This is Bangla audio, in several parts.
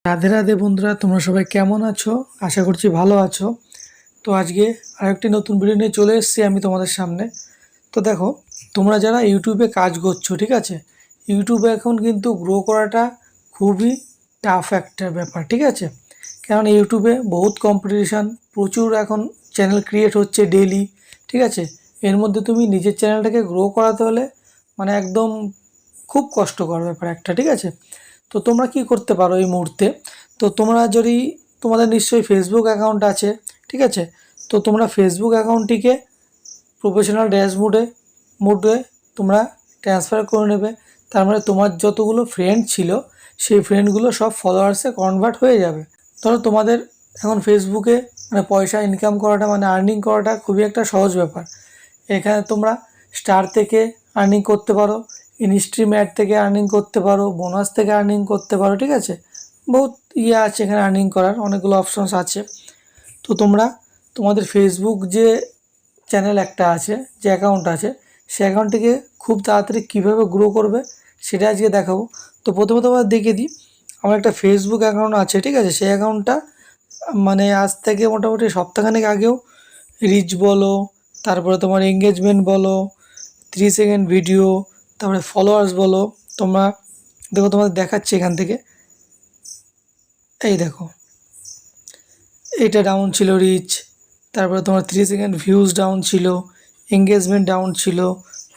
রাধে রাধে বন্ধুরা, তোমরা সবাই কেমন আছো? আশা করছি ভালো আছো। তো আজকে আরেকটি নতুন ভিডিও নিয়ে চলে এসেছি আমি তোমাদের সামনে। তো দেখো, তোমরা যারা ইউটিউবে কাজ করছো, ঠিক আছে, ইউটিউবে এখন কিন্তু গ্রো করাটা খুবই টাফ একটা ব্যাপার, ঠিক আছে। কারণ ইউটিউবে বহুত কম্পিটিশান, প্রচুর এখন চ্যানেল ক্রিয়েট হচ্ছে ডেইলি, ঠিক আছে। এর মধ্যে তুমি নিজের চ্যানেলটাকে গ্রো করাতে হলে মানে একদম খুব কষ্টকর ব্যাপার একটা, ঠিক আছে। তো তোমরা কি করতে পারো এই মুহূর্তে? তো তোমরা যদি তোমাদের নিশ্চয়ই ফেসবুক অ্যাকাউন্ট আছে, ঠিক আছে। তো তোমরা ফেসবুক অ্যাকাউন্টটিকে প্রফেশনাল মোডে তোমরা ট্রান্সফার করে নেবে। তার মানে তোমার যতগুলো ফ্রেন্ড ছিল সেই ফ্রেন্ডগুলো সব ফলোয়ার্সে কনভার্ট হয়ে যাবে। ধরো তোমাদের এখন ফেসবুকে মানে পয়সা ইনকাম করাটা মানে আর্নিং করাটা খুবই একটা সহজ ব্যাপার। এখানে তোমরা স্টার থেকে আর্নিং করতে পারো, ইনস্ট্রিম অ্যাড থেকে আর্নিং করতে পারো, বোনাস থেকে আর্নিং করতে পারো, ঠিক আছে। বহুত আছে এখানে আর্নিং করার, অনেকগুলো অপশনস আছে। তো তোমরা তোমাদের ফেসবুক যে চ্যানেল একটা আছে, যে অ্যাকাউন্ট আছে, সেই অ্যাকাউন্টটিকে খুব তাড়াতাড়ি কীভাবে গ্রো করবে সেটা আজকে দেখাবো। তো প্রথমে তোমার দেখিয়ে দিই, আমার একটা ফেসবুক অ্যাকাউন্ট আছে, ঠিক আছে। সেই অ্যাকাউন্টটা মানে আজ থেকে মোটামুটি সপ্তাহখানেক আগেও রিচ বলো, তারপরে তোমার এঙ্গেজমেন্ট বলো, 3 সেকেন্ড ভিডিও, তারপরে ফলোয়ার্স বলো, তোমরা দেখো তোমাদের দেখাচ্ছি এখান থেকে। এই দেখো, এইটা ডাউন ছিল রিচ, তারপরে তোমার 3 সেকেন্ড ভিউজ ডাউন ছিল, এঙ্গেজমেন্ট ডাউন ছিল,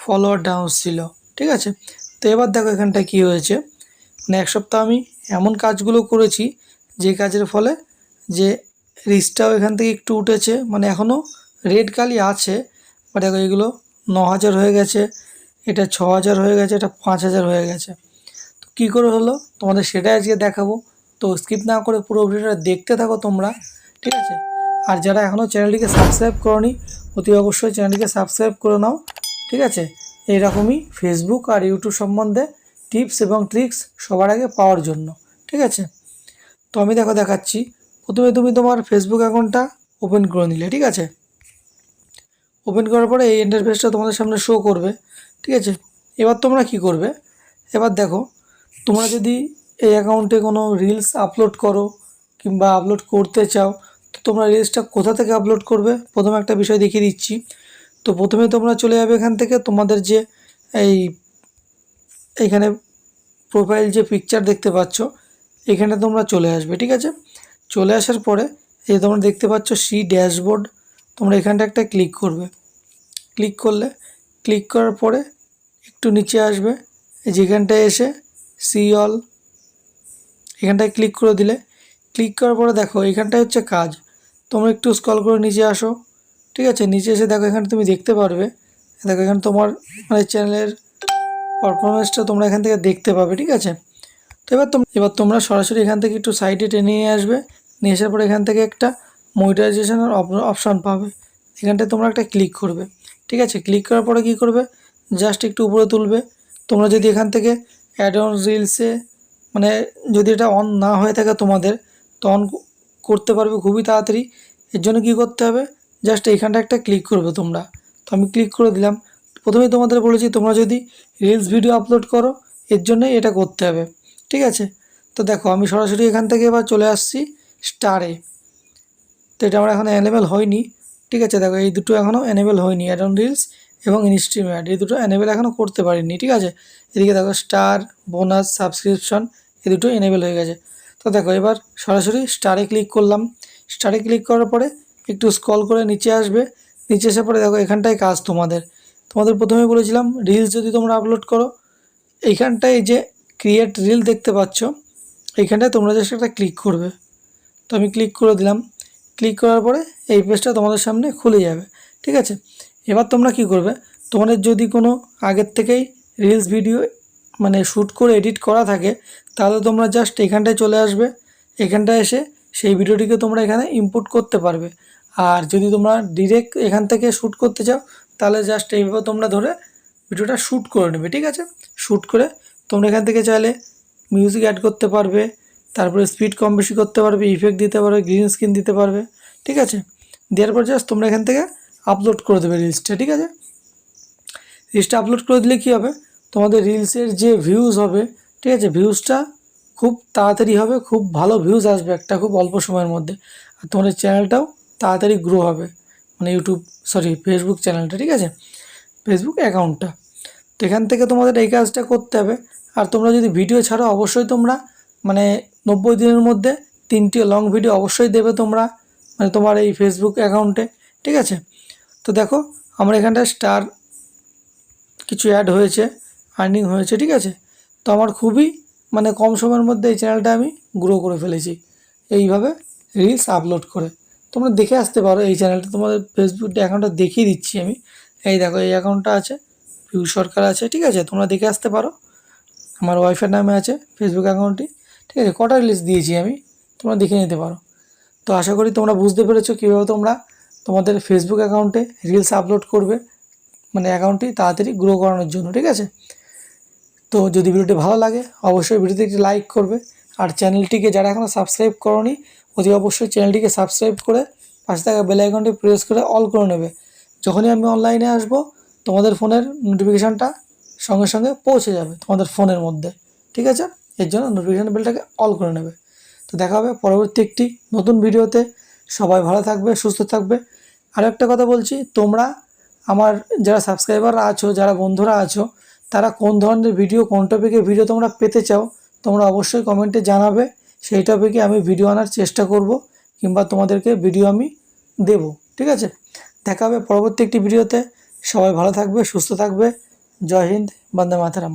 ফলোয়ার ডাউন ছিল, ঠিক আছে। তো এবার দেখো এখানটায় কী হয়েছে, মানে এক সপ্তাহ আমি এমন কাজগুলো করেছি যে কাজের ফলে যে রিচটাও এখান থেকে একটু উঠেছে, মানে এখনও রেড কালি আছে, বাট দেখো এগুলো 9,000 হয়ে গেছে, এটা 6,000 হয়ে গেছে, এটা 5,000 হয়ে গেছে। তো কী করে হলো তোমাদের সেটাই আজকে দেখাবো। তো স্কিপ না করে পুরো ভিডিওটা দেখতে থাকো তোমরা, ঠিক আছে। আর যারা এখনও চ্যানেলটিকে সাবস্ক্রাইব করোনি, অতি অবশ্যই চ্যানেলটিকে সাবস্ক্রাইব করে নাও, ঠিক আছে। এইরকমই ফেসবুক আর ইউটিউব সম্বন্ধে টিপস এবং ট্রিক্স সবার আগে পাওয়ার জন্য, ঠিক আছে। তো আমি দেখাচ্ছি। প্রথমে তুমি তোমার ফেসবুক অ্যাকাউন্টটা ওপেন করে নিলে, ঠিক আছে। ওপেন করার পরে এই ইন্টারফেসটা তোমাদের সামনে শো করবে, ঠিক আছে। এবার তোমরা কি করবে, এবার দেখো, তোমরা যদি এই অ্যাকাউন্টে কোনো রিলস আপলোড করো কিংবা আপলোড করতে চাও, তো তোমরা রিলসটা কোথা থেকে আপলোড করবে প্রথমে একটা বিষয় দেখিয়ে দিচ্ছি। তো প্রথমে তোমরা চলে যাবে এখান থেকে তোমাদের যে এইখানে প্রোফাইল যে পিকচার দেখতে পাচ্ছ, এখানে তোমরা চলে আসবে, ঠিক আছে। চলে আসার পরে এই তোমরা দেখতে পাচ্ছ সি ড্যাশবোর্ড, তোমরা এখানটা একটা ক্লিক করবে। ক্লিক করার পরে একটু নিচে আসবে, যেখানটায় এসে সি অল, এখানটায় ক্লিক করে দিলে, ক্লিক করার পরে দেখো এখানটায় হচ্ছে কাজ। তোমরা একটু স্ক্রল করে নিচে আসো, ঠিক আছে। নিচে এসে দেখো এখানে তুমি দেখতে পারবে, দেখো এখানে তোমার মানে চ্যানেলের পারফরমেন্সটা তোমরা এখান থেকে দেখতে পাবে, ঠিক আছে। তো এবার তোমরা সরাসরি এখান থেকে একটু সাইডে টেনে নিয়ে আসবে, নিয়ে আসার পরে এখান থেকে একটা মনিটাইজেশনের অপশান পাবে, এখানটায় তোমরা একটা ক্লিক করবে, ঠিক আছে। ক্লিক করার পরে কী করবে, জাস্ট একটু উপরে তুলবে। তোমরা যদি এখান থেকে অ্যাড অন রিলসে মানে যদি এটা অন না হয়ে থাকে তোমাদের, তো অন করতে পারবে খুবই তাড়াতাড়ি। এর জন্য কী করতে হবে, জাস্ট এইখানটা একটা ক্লিক করবে তোমরা। তো আমি ক্লিক করে দিলাম। প্রথমেই তোমাদের বলেছি তোমরা যদি রিলস ভিডিও আপলোড করো, এর জন্যই এটা করতে হবে, ঠিক আছে। তো দেখো আমি সরাসরি এখান থেকে এবার চলে আসছি স্টারে। তো এটা আমার এখন এনেবেল হয়নি, ঠিক আছে। দেখো এই দুটো এখনও এনেবেল হয়নি, অ্যাড অন রিলস এবং ইনস্ট্রিম অ্যাড, এই দুটো এনেবেল এখনও করতে পারিনি, ঠিক আছে। এদিকে দেখো স্টার, বোনাস, সাবস্ক্রিপশন এই দুটো এনেবেল হয়ে গেছে। তো দেখো এবার সরাসরি স্টারে ক্লিক করলাম। স্টারে ক্লিক করার পরে একটু স্ক্রল করে নিচে আসবে, নিচে আসার পরে দেখো এখানটায় কাজ তোমাদের প্রথমে বলেছিলাম রিলস যদি তোমরা আপলোড করো, এইখানটায় যে ক্রিয়েট রিল দেখতে পাচ্ছ, এইখানটায় তোমরা জাস্ট একটা ক্লিক করবে। তো আমি ক্লিক করে দিলাম। ক্লিক করার পরে এই পেজটা তোমাদের সামনে খুলে যাবে, ঠিক আছে। এবার তোমরা কি করবে, তোমাদের যদি কোনো আগের থেকেই রিলস ভিডিও মানে শ্যুট করে এডিট করা থাকে, তাহলে তোমরা জাস্ট এখানটায় চলে আসবে। এখানটায় এসে সেই ভিডিওটিকে তোমরা এখানে ইনপুট করতে পারবে। আর যদি তোমরা ডিরেক্ট এখান থেকে শ্যুট করতে চাও, তাহলে জাস্ট এইভাবে তোমরা ধরে ভিডিওটা শ্যুট করে নেবে, ঠিক আছে। শ্যুট করে তোমরা এখান থেকে চাইলে মিউজিক অ্যাড করতে পারবে, তারপরে স্পিড কম বেশি করতে পারবে, ইফেক্ট দিতে পারবে, গ্রিন স্ক্রিন দিতে পারবে, ঠিক আছে। দেওয়ার পর জাস্ট তোমরা এখান থেকে আপলোড করে দেবে রিলসটা, ঠিক আছে। রিলসটা আপলোড করে দিলে কী হবে, তোমাদের রিলসের যে ভিউজ হবে, ঠিক আছে, ভিউজটা খুব তাড়াতাড়ি হবে, খুব ভালো ভিউজ আসবে একটা খুব অল্প সময়ের মধ্যে। আর তোমাদের চ্যানেলটাও তাড়াতাড়ি গ্রো হবে, মানে ফেসবুক চ্যানেলটা, ঠিক আছে, ফেসবুক অ্যাকাউন্টটা। তো এখান থেকে তোমাদের এই কাজটা করতে হবে। আর তোমরা যদি ভিডিও ছাড়ো অবশ্যই তোমরা মানে 90 দিনের মধ্যে 3টি লং ভিডিও অবশ্যই দেবে তোমরা, মানে তোমার এই ফেসবুক অ্যাকাউন্টে, ঠিক আছে। তো দেখো আমার এখানটা স্টার কিছু অ্যাড হয়েছে, আর্নিং হয়েছে, ঠিক আছে। তো আমার খুবই মানে কম সময়ের মধ্যে এই চ্যানেলটা আমি গ্রো করে ফেলেছি এইভাবে রিলস আপলোড করে। তোমরা দেখে আসতে পারো এই চ্যানেলটা, তোমাদের ফেসবুক অ্যাকাউন্টটা দেখিয়ে দিচ্ছি আমি। এই দেখো এই অ্যাকাউন্টটা আছে, পিউ সরকার আছে, ঠিক আছে, তোমরা দেখে আসতে পারো। আমার ওয়াইফের নামে আছে ফেসবুক অ্যাকাউন্টটি, ঠিক আছে। কটা রিলস দিয়েছি আমি, তোমরা দেখে নিতে পারো। তো আশা করি তোমরা বুঝতে পেরেছো কীভাবে তোমরা তোমাদের ফেসবুক অ্যাকাউন্টে রিলস আপলোড করবে, মানে অ্যাকাউন্টটি তাড়াতাড়ি গ্রো করানোর জন্য, ঠিক আছে। তো যদি ভিডিওটি ভালো লাগে অবশ্যই ভিডিওতে একটি লাইক করবে। আর চ্যানেলটিকে যারা এখনও সাবস্ক্রাইব করোনি অতি অবশ্যই চ্যানেলটিকে সাবস্ক্রাইব করে পাশে থাকা বেল আইকনটি প্রেস করে অল করে নেবে। যখনই আমি অনলাইনে আসব তোমাদের ফোনের নোটিফিকেশানটা সঙ্গে সঙ্গে পৌঁছে যাবে তোমাদের ফোনের মধ্যে, ঠিক আছে। এর জন্য নোটিফিকেশান বেলটাকে অল করে নেবে। তো দেখা হবে পরবর্তী একটি নতুন ভিডিওতে। সবাই ভালো থাকবে, সুস্থ থাকবে। আর একটা কথা বলছি, তোমরা আমার যারা সাবস্ক্রাইবাররা আছো, যারা বন্ধুরা আছো, তারা কোন ধরনের ভিডিও, কোন টপিকে ভিডিও তোমরা পেতে চাও তোমরা অবশ্যই কমেন্টে জানাবে। সেই টপিকে আমি ভিডিও আনার চেষ্টা করব, কিংবা তোমাদেরকে ভিডিও আমি দেব, ঠিক আছে। দেখা হবে পরবর্তী একটি ভিডিওতে। সবাই ভালো থাকবে, সুস্থ থাকবে। জয় হিন্দ, বন্দে মাতরম।